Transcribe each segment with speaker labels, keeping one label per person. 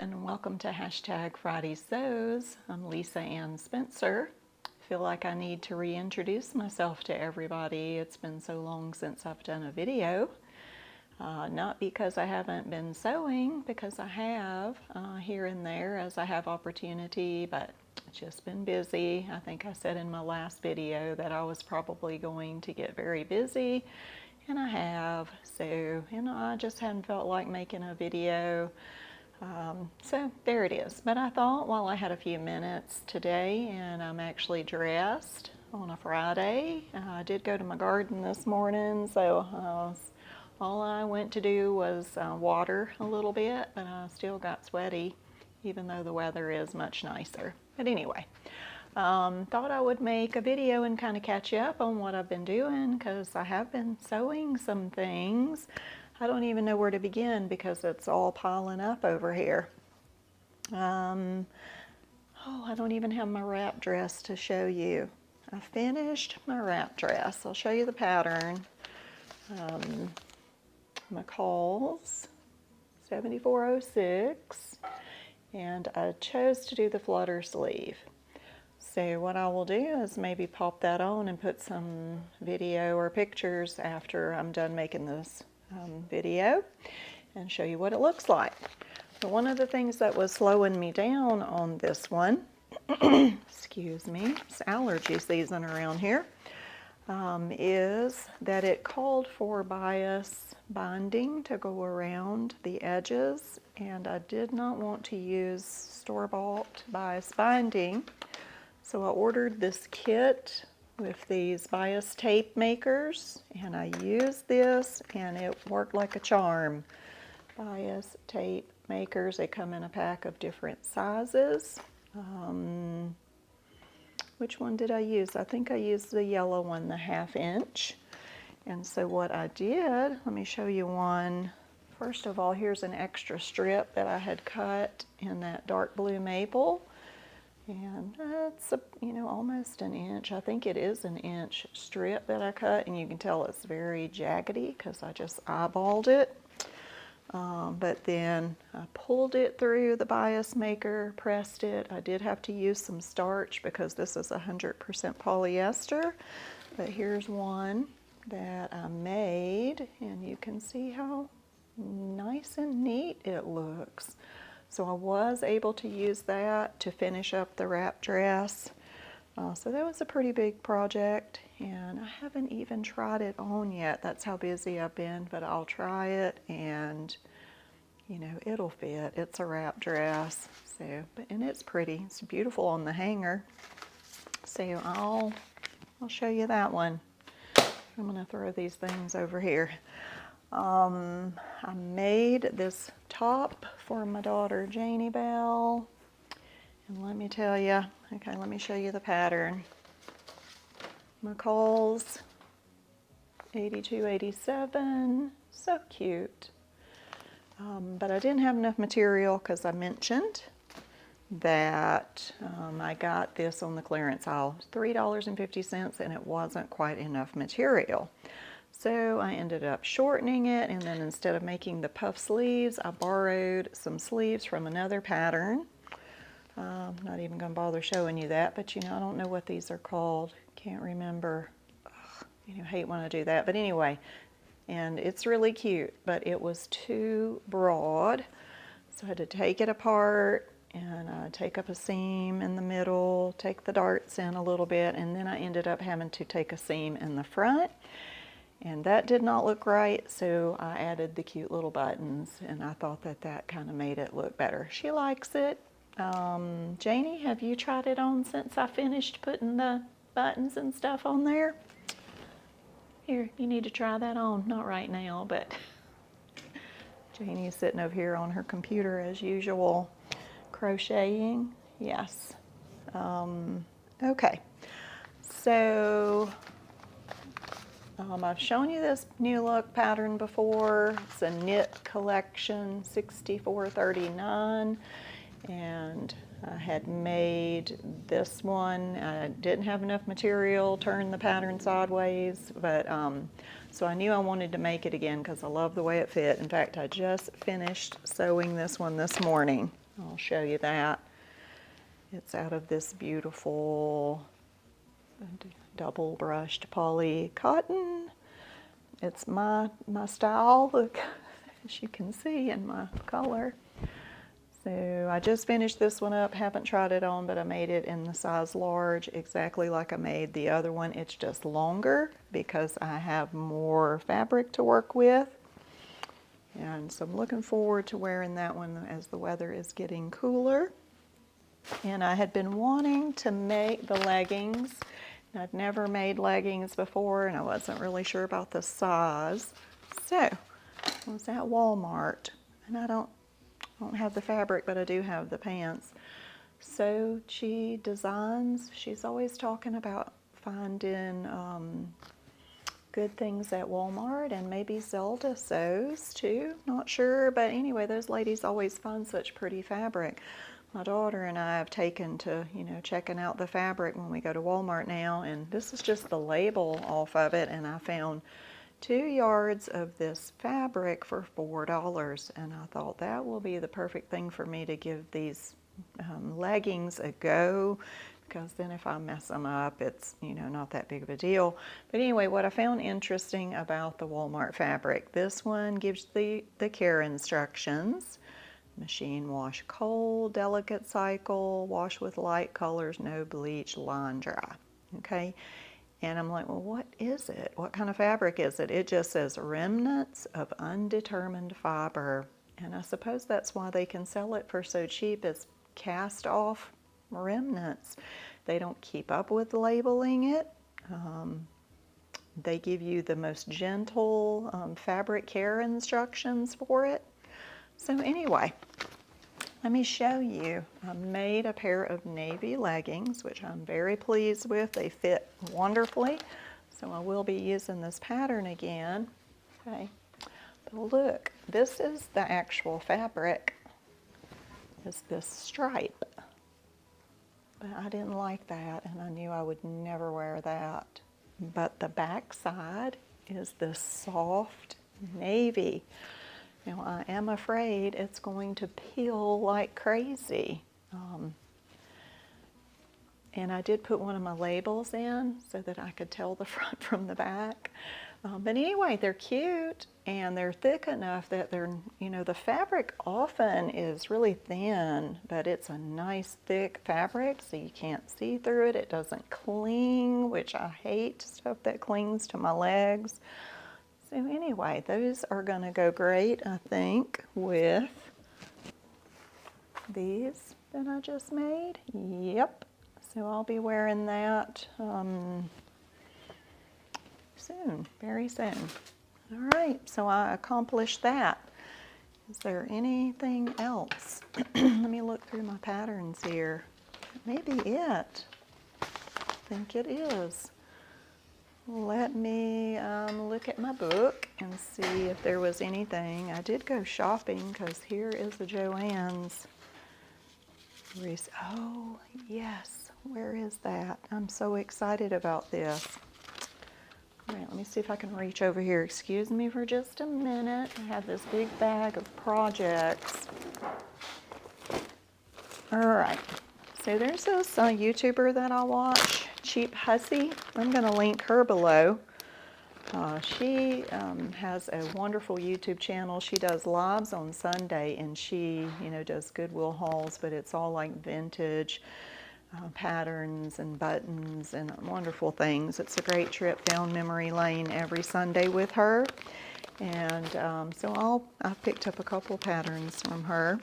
Speaker 1: and welcome to Hashtag Friday Sews. I'm Lisa Ann Spencer. I feel like I need to reintroduce myself to everybody. It's been so long since I've done a video. Not because I haven't been sewing, because I have here and there as I have opportunity, but it's just been busy. I think I said in my last video that I was probably going to get very busy, and I have. So, I just hadn't felt like making a video. So there it is. But I thought while I had a few minutes today, and I'm actually dressed on a Friday, I did go to my garden this morning, so all I went to do was water a little bit, but I still got sweaty, even though the weather is much nicer. But anyway, thought I would make a video and kind of catch you up on what I've been doing, because I have been sewing some things. I don't even know where to begin because it's all piling up over here. I don't even have my wrap dress to show you. I finished my wrap dress. I'll show you the pattern. McCall's 7406, and I chose to do the flutter sleeve. So what I will do is maybe pop that on and put some video or pictures after I'm done making this video and show you what it looks like. So one of the things that was slowing me down on this one, excuse me, it's allergy season around here, is that it called for bias binding to go around the edges, and I did not want to use store-bought bias binding, so I ordered this kit with these bias tape makers, and I used this and it worked like a charm. Bias tape makers, they come in a pack of different sizes. Which one did I use? I think I used the yellow one, the 1/2 inch. And so what I did, let me show you one. First of all, here's an extra strip that I had cut in that dark blue maple. And that's almost an inch. I think it is an inch strip that I cut, and you can tell it's very jaggedy because I just eyeballed it. But then I pulled it through the bias maker, pressed it. I did have to use some starch because this is 100% polyester. But here's one that I made, and you can see how nice and neat it looks. So I was able to use that to finish up the wrap dress. So that was a pretty big project, and I haven't even tried it on yet. That's how busy I've been, but I'll try it, and it'll fit. It's a wrap dress, and it's pretty. It's beautiful on the hanger. So I'll show you that one. I'm gonna throw these things over here. I made this top for my daughter Janie Bell, and let me tell you, okay, let me show you the pattern. McCall's 8287, so cute. But I didn't have enough material because I mentioned that I got this on the clearance aisle, $3.50, and it wasn't quite enough material. So I ended up shortening it, and then instead of making the puff sleeves, I borrowed some sleeves from another pattern. I'm not even going to bother showing you that, but I don't know what these are called. Can't remember. Ugh, hate when I do that. But anyway, and it's really cute, but it was too broad. So I had to take it apart and take up a seam in the middle, take the darts in a little bit, and then I ended up having to take a seam in the front. And that did not look right, so I added the cute little buttons, and I thought that kind of made it look better. She likes it. Janie, have you tried it on since I finished putting the buttons and stuff on there? Here, you need to try that on. Not right now, but Janie is sitting over here on her computer as usual, crocheting. Yes. Okay, so I've shown you this new look pattern before. It's a knit collection 6439, and I had made this one. I didn't have enough material, turned the pattern sideways, but so I knew I wanted to make it again because I love the way it fit. In fact, I just finished sewing this one this morning. I'll show you that. It's out of this beautiful double brushed poly cotton. It's my style, look, as you can see in my color. So I just finished this one up, haven't tried it on, but I made it in the size large, exactly like I made the other one. It's just longer because I have more fabric to work with. And so I'm looking forward to wearing that one as the weather is getting cooler. And I had been wanting to make the leggings. I'd never made leggings before, and I wasn't really sure about the size. So I was at Walmart, and I don't have the fabric, but I do have the pants. So Chi Designs, she's always talking about finding good things at Walmart, and maybe Zelda sews too, not sure, but anyway, those ladies always find such pretty fabric. My daughter and I have taken to, checking out the fabric when we go to Walmart now, and this is just the label off of it, and I found 2 yards of this fabric for $4, and I thought that will be the perfect thing for me to give these leggings a go, because then if I mess them up, it's not that big of a deal. But anyway, what I found interesting about the Walmart fabric, this one gives the care instructions. Machine wash cold, delicate cycle, wash with light colors, no bleach, line dry. Okay. And I'm like, well, what is it? What kind of fabric is it? It just says remnants of undetermined fiber. And I suppose that's why they can sell it for so cheap. It's cast off remnants. They don't keep up with labeling it. They give you the most gentle fabric care instructions for it. So anyway, let me show you. I made a pair of navy leggings, which I'm very pleased with. They fit wonderfully. So I will be using this pattern again. Okay. But look, this is the actual fabric. It's this stripe. But I didn't like that, and I knew I would never wear that. But the back side is this soft navy. Now, I am afraid it's going to peel like crazy. And I did put one of my labels in so that I could tell the front from the back. But anyway, they're cute, and they're thick enough that they're, the fabric often is really thin, but it's a nice thick fabric, so you can't see through it. It doesn't cling, which I hate stuff that clings to my legs. So anyway, those are going to go great, I think, with these that I just made. Yep. So I'll be wearing that soon, very soon. All right, so I accomplished that. Is there anything else? Let me look through my patterns here. Maybe it. I think it is. Let me look at my book and see if there was anything. I did go shopping because here is the Joann's. Oh, yes. Where is that? I'm so excited about this. All right, let me see if I can reach over here. Excuse me for just a minute. I have this big bag of projects. All right. So there's this YouTuber that I watch, Cheap Hussy. I'm going to link her below. She has a wonderful YouTube channel. She does lives on Sunday, and she, does Goodwill hauls, but it's all like vintage patterns and buttons and wonderful things. It's a great trip down memory lane every Sunday with her. And so I've picked up a couple patterns from her.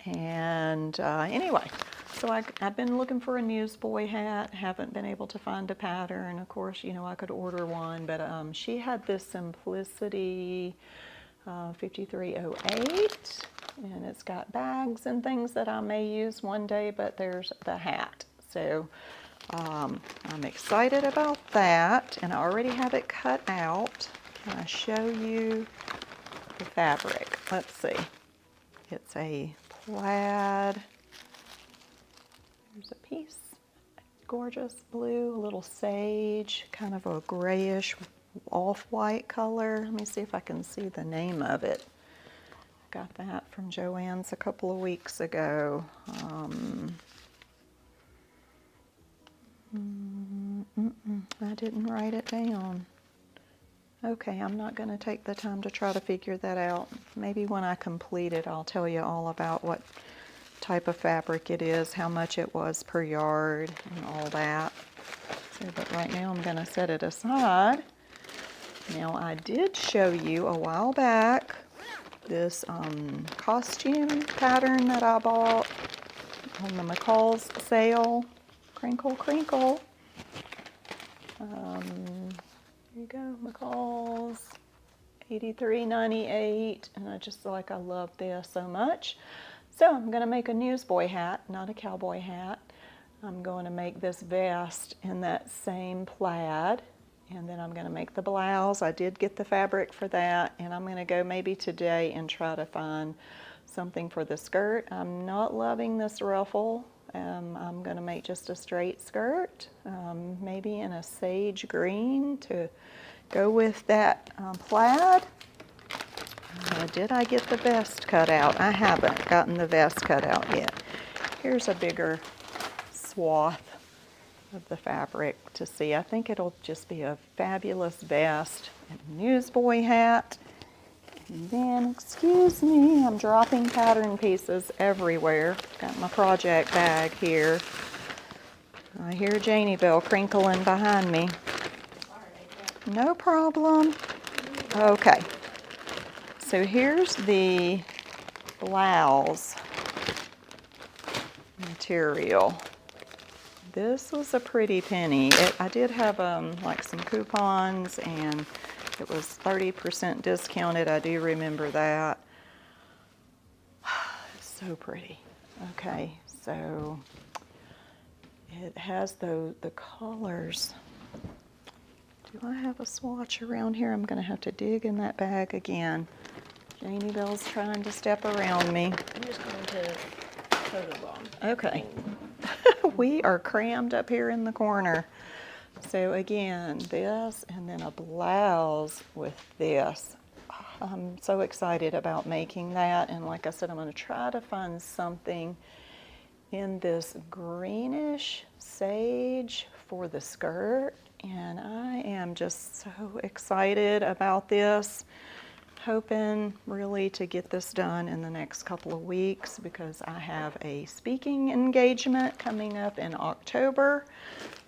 Speaker 1: And anyway, so I've been looking for a newsboy hat, haven't been able to find a pattern. Of course, I could order one, but she had this Simplicity 5308, and it's got bags and things that I may use one day, but there's the hat. So I'm excited about that, and I already have it cut out. Can I show you the fabric? Let's see. It's a plaid. There's a piece. Gorgeous blue, a little sage, kind of a grayish off-white color. Let me see if I can see the name of it. Got that from Joann's a couple of weeks ago. I didn't write it down. Okay, I'm not going to take the time to try to figure that out. Maybe when I complete it, I'll tell you all about what type of fabric it is, how much it was per yard, and all that. So, but right now I'm going to set it aside. Now, I did show you a while back this costume pattern that I bought on the McCall's sale. Crinkle, crinkle. Here you go, McCall's, $83.98, and I love this so much. So I'm going to make a newsboy hat, not a cowboy hat. I'm going to make this vest in that same plaid, and then I'm going to make the blouse. I did get the fabric for that, and I'm going to go maybe today and try to find something for the skirt. I'm not loving this ruffle. I'm going to make just a straight skirt, maybe in a sage green to go with that plaid. Did I get the vest cut out? I haven't gotten the vest cut out yet. Here's a bigger swath of the fabric to see. I think it'll just be a fabulous vest and newsboy hat. And then, excuse me, I'm dropping pattern pieces everywhere. Got my project bag here. I hear Janie Bell crinkling behind me. No problem. Okay. So here's the blouse material. This was a pretty penny. I did have like some coupons, and it was 30% discounted. I do remember that. It's so pretty. Okay, so it has the colors. Do I have a swatch around here? I'm going to have to dig in that bag again. Janie Bell's trying to step around me.
Speaker 2: I'm just going to photo bomb.
Speaker 1: Okay. We are crammed up here in the corner. So again, this and then a blouse with this. I'm so excited about making that, and like I said, I'm going to try to find something in this greenish sage for the skirt, and I am just so excited about this. Hoping really to get this done in the next couple of weeks, because I have a speaking engagement coming up in October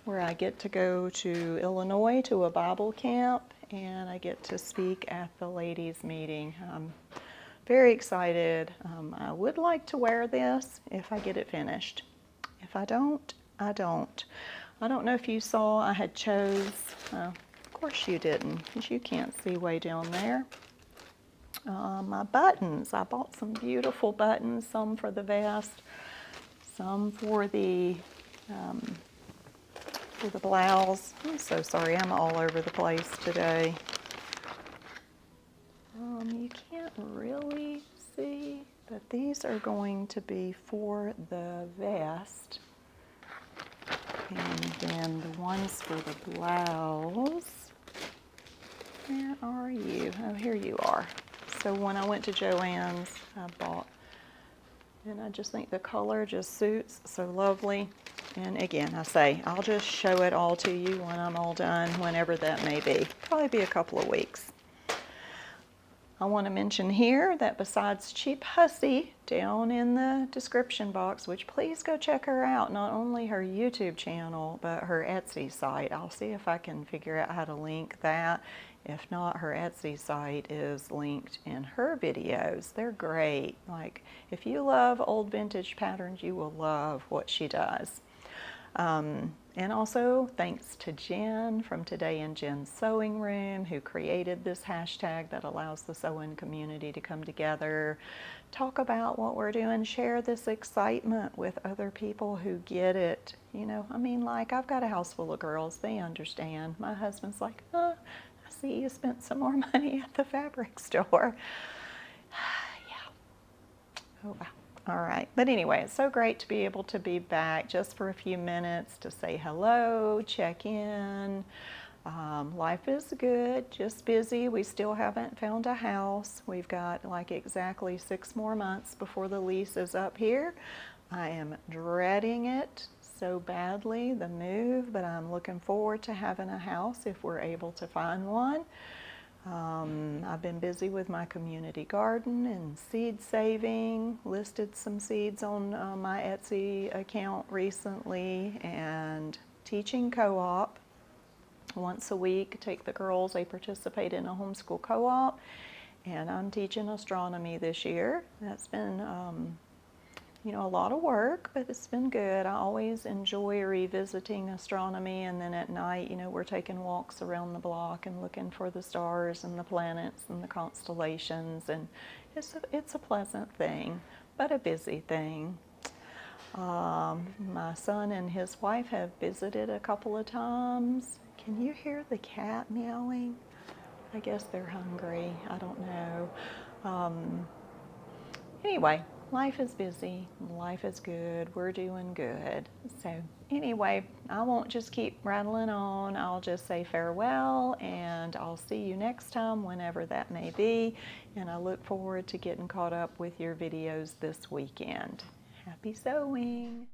Speaker 1: where I get to go to Illinois to a Bible camp, and I get to speak at the ladies' meeting. I'm very excited. I would like to wear this if I get it finished. If I don't, I don't. I don't know if you saw I had chose, of course you didn't, because you can't see way down there. My buttons. I bought some beautiful buttons, some for the vest, some for the blouse. I'm so sorry, I'm all over the place today. You can't really see, but these are going to be for the vest. And then the ones for the blouse. Where are you? Oh, here you are. So when I went to Joann's, I bought, and I just think the color just suits so lovely. And again, I say, I'll just show it all to you when I'm all done, whenever that may be. Probably be a couple of weeks. I want to mention here that besides Cheap Hussy, down in the description box, which please go check her out, not only her YouTube channel, but her Etsy site. I'll see if I can figure out how to link that. If not, her Etsy site is linked in her videos. They're great. Like, if you love old vintage patterns, you will love what she does. And also, thanks to Jen from Today in Jen's Sewing Room, who created this hashtag that allows the sewing community to come together, talk about what we're doing, share this excitement with other people who get it. You know, I mean, like, I've got a house full of girls. They understand. My husband's like, I see you spent some more money at the fabric store. Yeah. Oh, wow. All right, but anyway, it's so great to be able to be back just for a few minutes to say hello, check in. Life is good, just busy. We still haven't found a house. We've got like exactly 6 more months before the lease is up here. I am dreading it so badly, the move, but I'm looking forward to having a house if we're able to find one. I've been busy with my community garden and seed saving, listed some seeds on my Etsy account recently, and teaching co-op once a week. Take the girls, they participate in a homeschool co-op, and I'm teaching astronomy this year. That's been a lot of work, but it's been good. I always enjoy revisiting astronomy, and then at night, we're taking walks around the block and looking for the stars and the planets and the constellations, and it's a pleasant thing, but a busy thing. My son and his wife have visited a couple of times. Can you hear the cat meowing? I guess they're hungry. I don't know. Anyway, life is busy. Life is good. We're doing good. So anyway, I won't just keep rattling on. I'll just say farewell, and I'll see you next time, whenever that may be. And I look forward to getting caught up with your videos this weekend. Happy sewing!